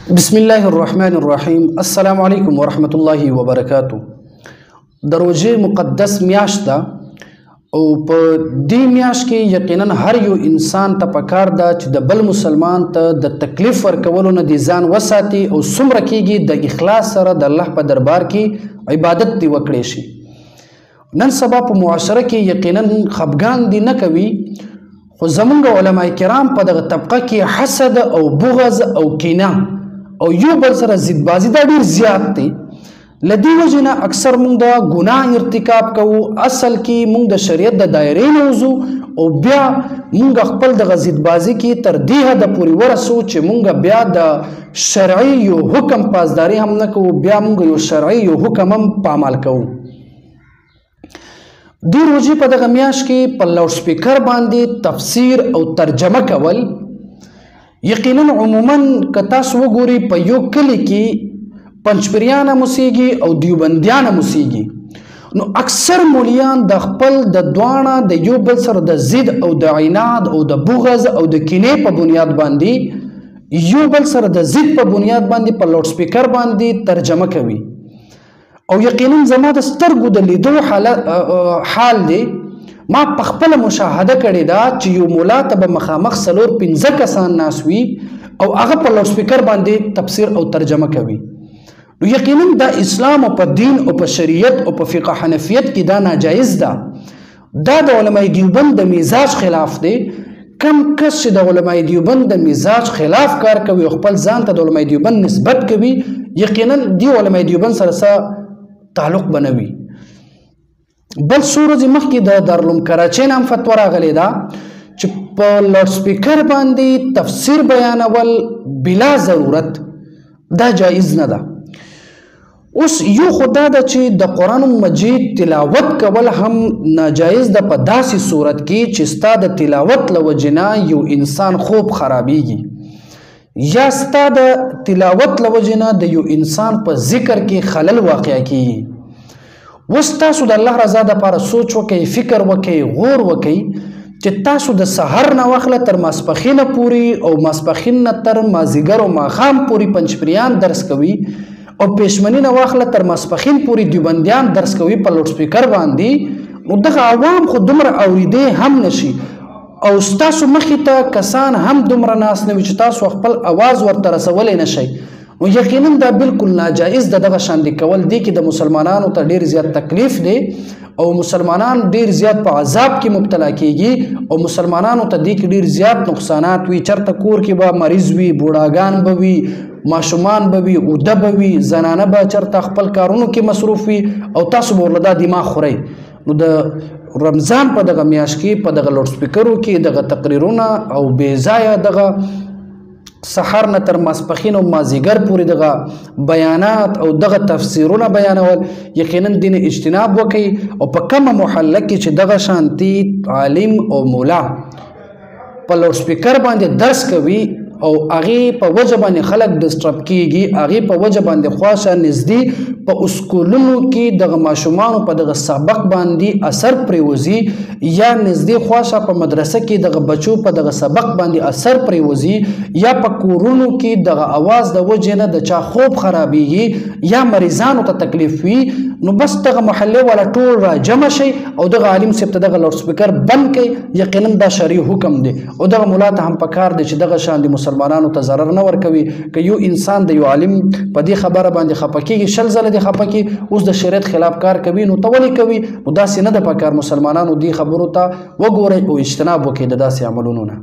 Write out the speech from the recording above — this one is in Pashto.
بسم الله الرحمن الرحیم. السلام علیکم ورحمت الله وبرکاتو. د روژې مقدس میاشت ده او په دې میاشت کې یقینا هر یو انسان ته پکار ده چې د بل مسلمان ته د تکلیف ورکولو نه د ځان وساتي او څومره کېږي د اخلاص سره د الله په دربار کې عبادت دی وکړي شي. نن سبا په معاشره کې یقینا خفګان دی نه کوي، خو زمونږ علماء کرام په دغه طبقه کې حسد او بغض او کینه او یو بل سره ضدبازي دا ډیر زیات دی. لدی وجنه اکثر مونږ د ګناه ارتکاب کوو، اصل کې مونږ د شریعت د دایرې نه وځو او بیا مونږ خپل د ضدبازي کې تر دې حده پورې ورسو چې مونږ بیا د شرعي یو حکم پاسداري هم نه کوو، بیا مونږ یو شرعي یو حکم هم پامال کوو. د روژې په دغه میاشت کې په لاوډ سپیکر باندې تفسیر او ترجمه کول یقینا عموما که تاسو وګورئ په یو کلي کې پنجپریانه موسیږي او دیوبندیانه موسیږي، نو اکثر مولیان د خپل د دواړه د یو بل سره د ضد او د عناد او د بغض او د کینې په بنیاد باندې یو بل سره د ضد په بنیاد باندې په لاوډ سپیکر باندې ترجمه کوي. او یقینا زما د سترګو د لیدو حال دی، ما په خپل مشاهده کړې ده چې یو مولا ته به مخامخ 4-5 کسان ناست وي او هغه په لاوډ سپیکر باندې تفسیر او ترجمه کوي. نو یقینا دا اسلام او په دین او په شریعت او په فقه حنفیت کې دا ناجایز ده. دا د علماء دیوبند د مزاج خلاف دی. کم کس چې د علماء دیوبند د مزاج خلاف کار کوي او خپل ځان ته د علماء دیوبند نسبت کوي، یقینا دی علماء دیوبند سره تعلق بنوي. بل څو ورځې مخکې د دارالعلوم کراچۍ نه هم فتوا راغلې ده چې په لاوډ سپیکر باندې تفسیر بیانول بلا ضرورت دا جایز نه ده. اوس یو خو دا ده چې د قرآن مجید تلاوت کول هم ناجایز ده په داسې صورت کې چې ستا د تلاوت له وجې نه یو انسان خوب خرابیږي یا ستا د تلاوت له وجې نه د یو انسان په ذکر کې خلل واقع کیږي. وس تاسو د الله رضا دپاره سوچ وکئ، فکر وکئ، غور وکئ چې تاسو د سحر نه واخله تر ماسپښینه پورې او ماسپښین نه تر مازدیګر او ماښام پورې پنجپریان درس کوي او پېشمني نه واخله تر ماسپښین پورې دیوبندیان درس کوي په لاوډ سپیکر باندې، نو دغه عوام خو دومره اورېدی هم نشي او ستاسو مخې ته کسان هم دومره ناست نه وي چې تاسو خپل اواز ورته رسولی نشئ. نو یقینا دا بالکل ناجایز ده. دغه شان کول دی کې د مسلمانانو ته ډیر زیات تکلیف دی او مسلمانان ډیر زیات په عذاب کې مبتلا کیږي او مسلمانانو ته دی کې ډیر زیات نقصانات وي. چرته کور کې به مریض وي، بوډاګان به وي، ماشومان به وي، اوده به وي، زنانه به چرته خپل کارونو کې مصروف وي او تاسو به ورله دا دماغ خورئ. نو د رمضان په دغه میاشت کې په دغه لاوډ سپیکرو کې دغه تقریرونه او بې ځایه دغه سحر نه تر ماسپښین او مازدیګر پورې دغه بیانات او دغه تفسیرونه بیانول یقینا دین اجتناب وکئ. او په کومه محله کې چې دغه شانتي عالم او مولا په لاوډ سپیکر باندې درس کوي او هغې په وجه باندې خلک ډسټرب کیږي، هغې په وجه باندې خواشه نږدې په اسکولونو کې دغه ماشومانو په دغه سبق باندې اثر پرېوځي یا نږدې خواشه په مدرسه کې دغه بچو په دغه سبق باندې اثر پرېوځي یا په کورونو کې دغه اواز د وجې نه د چا خوب خرابیږي یا مریضانو ته تکلیف وي، نو بس دغه محلې والا ټول را جمع شي او دغه عالم صاحب ته دغه لاوډ سپیکر بند کړي. یقینا دا شرعي حکم دی او دغه مولا ته هم پکار دی چې دغه شان د مسلمانانو ته ضرر نه ورکوي. که یو انسان د یو عالم په دې خبره باندې خفه کېږي، 100 ځله دې خفه کړي، اوس د شریعت خلاف کار کوي، نو ته ولې کوي؟ نو داسې نه ده پکار. مسلمانانو دې خبرو ته وګورئ او اجتناب وکړئ د داسې عملونو نه.